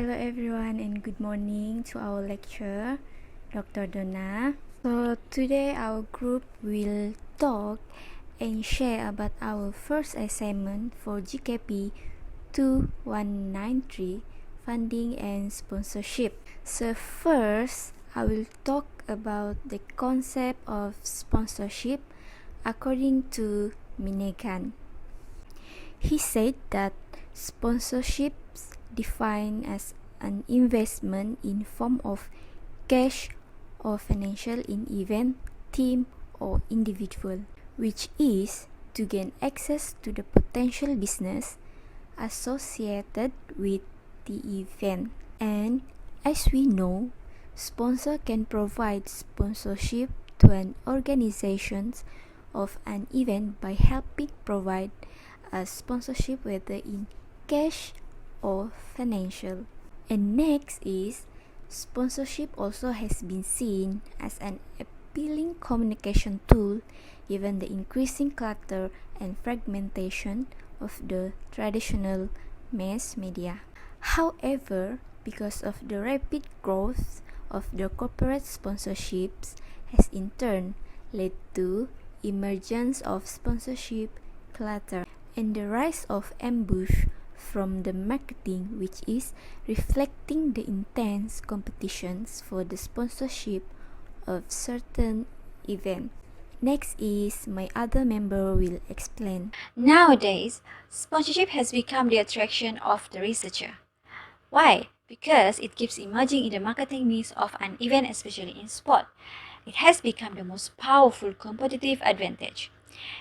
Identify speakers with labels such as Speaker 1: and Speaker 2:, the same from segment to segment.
Speaker 1: Hello everyone and good morning to our lecturer, Dr. Donna. So today our group will talk and share about our first assignment for GKP 2193 funding and sponsorship. So first, I will talk about the concept of sponsorship according to Minegan. He said that sponsorships defined as an investment in form of cash or financial in event, team or individual, which is to gain access to the potential business associated with the event. And as we know, sponsor can provide sponsorship to an organization of an event by helping provide a sponsorship whether in cash or financial. And next is sponsorship also has been seen as an appealing communication tool given the increasing clutter and fragmentation of the traditional mass media. However, because of the rapid growth of the corporate sponsorships has in turn led to emergence of sponsorship clutter and the rise of ambush from the marketing, which is reflecting the intense competitions for the sponsorship of certain events. Next is my other member will explain.
Speaker 2: Nowadays, sponsorship has become the attraction of the researcher. Why? Because it keeps emerging in the marketing mix of an event, especially in sport. It has become the most powerful competitive advantage.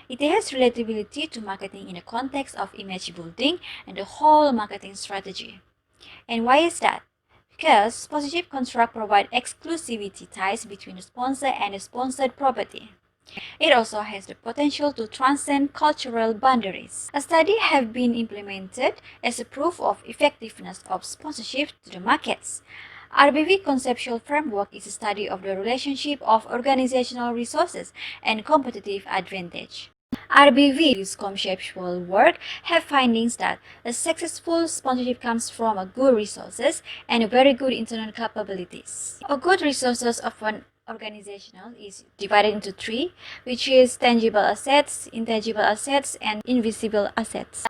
Speaker 2: It has relatability to marketing in the context of image building and the whole marketing strategy. And why is that? Because sponsorship contracts provide exclusivity ties between the sponsor and the sponsored property. It also has the potential to transcend cultural boundaries. A study has been implemented as a proof of effectiveness of sponsorship to the markets. RBV conceptual framework is a study of the relationship of organizational resources and competitive advantage. RBV's conceptual work have findings that a successful sponsorship comes from a good resources and a very good internal capabilities. A good resources of an organizational is divided into three, which is tangible assets, intangible assets, and invisible assets.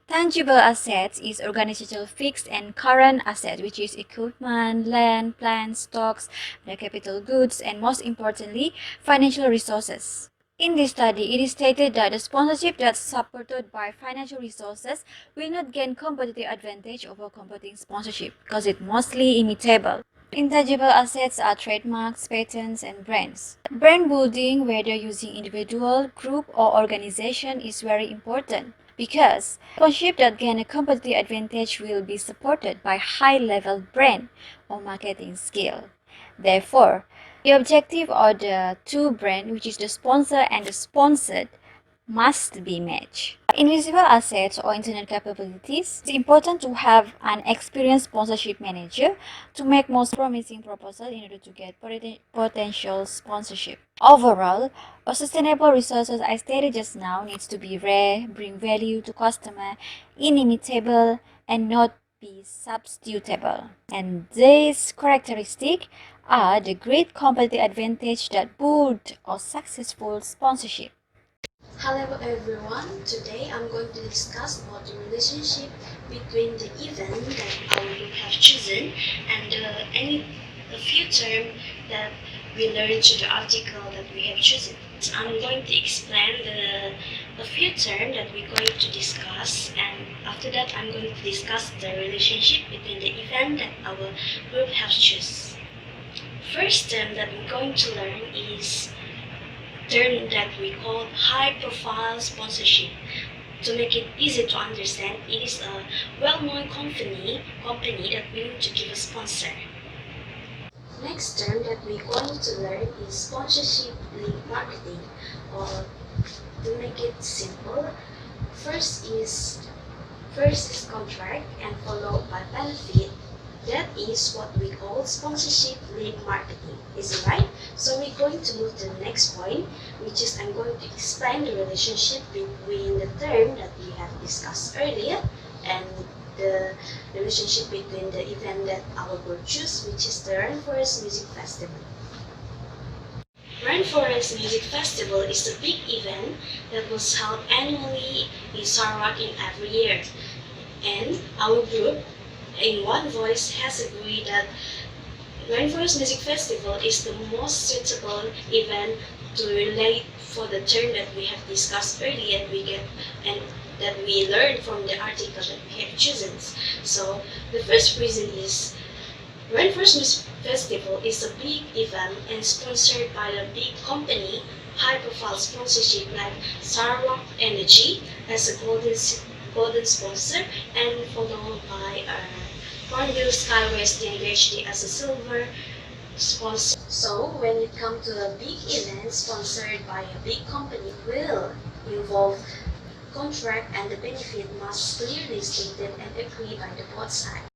Speaker 2: Tangible assets is organizational fixed and current assets, which is equipment, land, plants, stocks, the capital goods, and most importantly, financial resources. In this study, it is stated that the sponsorship that's supported by financial resources will not gain competitive advantage over competing sponsorship because it's mostly imitable. Intangible assets are trademarks, patents, and brands. Brand building, whether using individual, group, or organization, is very important because sponsorship that gain a competitive advantage will be supported by high-level brand or marketing skill. Therefore, the objective of the two brands, which is the sponsor and the sponsored, must be matched. Invisible assets or internal capabilities. It's important to have an experienced sponsorship manager to make most promising proposal in order to get potential sponsorship. Overall, a sustainable resources I stated just now needs to be rare, bring value to customer, inimitable, and not be substitutable. And these characteristics are the great competitive advantage that build a successful sponsorship.
Speaker 3: Hello everyone, today I'm going to discuss about the relationship between the event that our group have chosen and a few terms that we learned through the article that we have chosen. So I'm going to explain a few terms that we're going to discuss, and after that I'm going to discuss the relationship between the event that our group have chosen. First term that we're going to learn is term that we call high-profile sponsorship. To make it easy to understand, it is a well-known company that we need to give a sponsor. Next term that we're going to learn is sponsorship link marketing, or to make it simple, first is contract and followed by benefit. That is what we call sponsorship link marketing. Is it right? So we're going to move to the next point, which is I'm going to explain the relationship between the term that we have discussed earlier and the relationship between the event that our group choose, which is the Rainforest Music Festival. Rainforest Music Festival is a big event that was held annually in Sarawak in every year. And our group, in one voice, has agreed that Rainforest Music Festival is the most suitable event to relate for the term that we have discussed earlier and that we learned from the article that we have chosen. So the first reason is Rainforest Music Festival is a big event and sponsored by a big company, high-profile sponsorship like Sarawak Energy as a golden sponsor, and followed by Cornville Skywest University as a silver sponsor. So when it comes to a big event sponsored by a big company, will involve contract and the benefit must clearly stated and agreed by the both sides.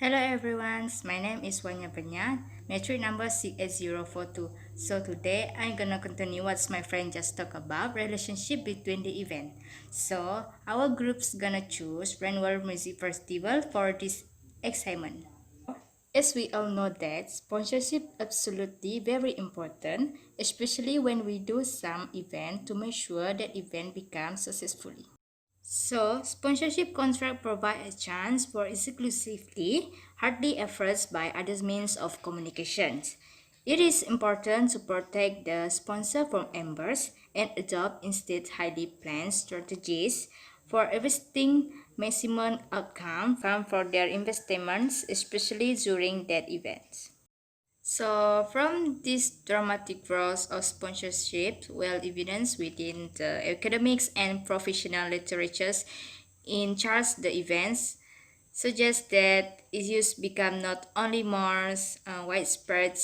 Speaker 4: Hello everyone, my name is Wanya Penyan, matric number 68042. So today I'm gonna continue what my friend just talked about, relationship between the event. So our group's gonna choose Rainworld Music Festival for this excitement. As we all know that sponsorship absolutely very important, especially when we do some event to make sure that event becomes successfully. So, sponsorship contract provide a chance for exclusively hardly efforts by other means of communications. It is important to protect the sponsor from embers and adopt instead highly planned strategies for investing maximum outcome for their investments, especially during that event. So, from this dramatic growth of sponsorship, well evidenced within the academics and professional literatures in charts the events, suggests that issues become not only more widespread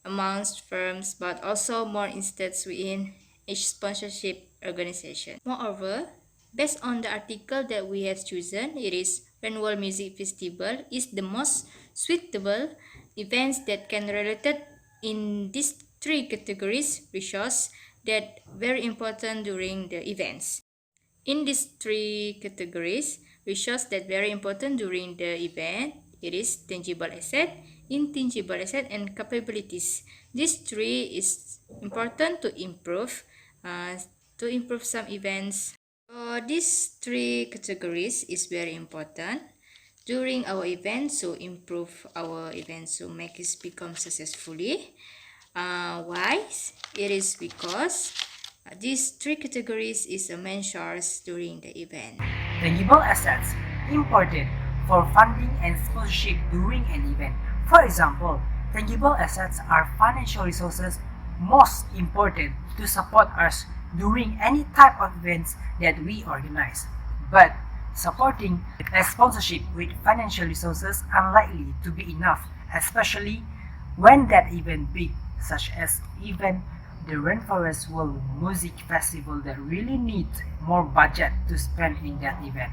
Speaker 4: amongst firms but also more instances within each sponsorship organization. Moreover, based on the article that we have chosen, it is Rainworld Music Festival is the most suitable events that can related in these three categories resource that very important during the events. In these three categories, resource that very important during the event, it is tangible asset, intangible asset, and capabilities. These three is important to improve some events. These three categories is very important during our event to improve our event to make it become successfully. Why? It is because these three categories is a main source during the event.
Speaker 5: Tangible assets important for funding and sponsorship during an event. For example, tangible assets are financial resources most important to support us during any type of events that we organize. But supporting a sponsorship with financial resources unlikely to be enough, especially when that event big, such as event the Rainforest World Music Festival that really need more budget to spend in that event.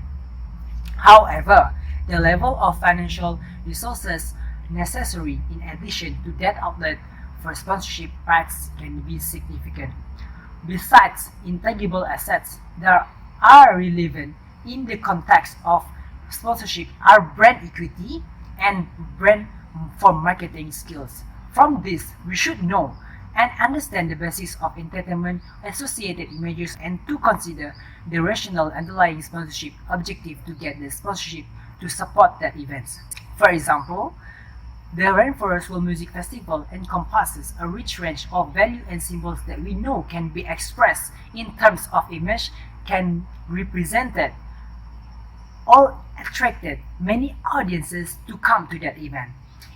Speaker 5: However, the level of financial resources necessary in addition to that outlet for sponsorship rights can be significant. Besides intangible assets that are relevant in the context of sponsorship are brand equity and brand for marketing skills. From this, we should know and understand the basis of entertainment associated images and to consider the rational underlying sponsorship objective to get the sponsorship to support that event. For example, the Rainforest World Music Festival encompasses a rich range of value and symbols that we know can be expressed in terms of image, can represented or attracted many audiences to come to that event.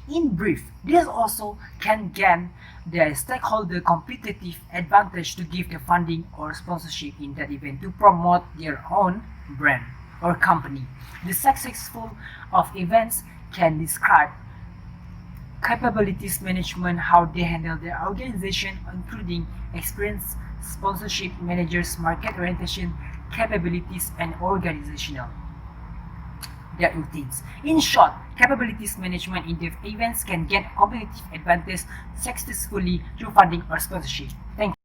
Speaker 5: In brief, this also can gain the stakeholder competitive advantage to give the funding or sponsorship in that event to promote their own brand or company. The successful of events can describe capabilities management, how they handle their organization, including experience, sponsorship managers, market orientation, capabilities, and organizational their routines. In short, capabilities management in the events can get competitive advantage successfully through funding or sponsorship. Thank you.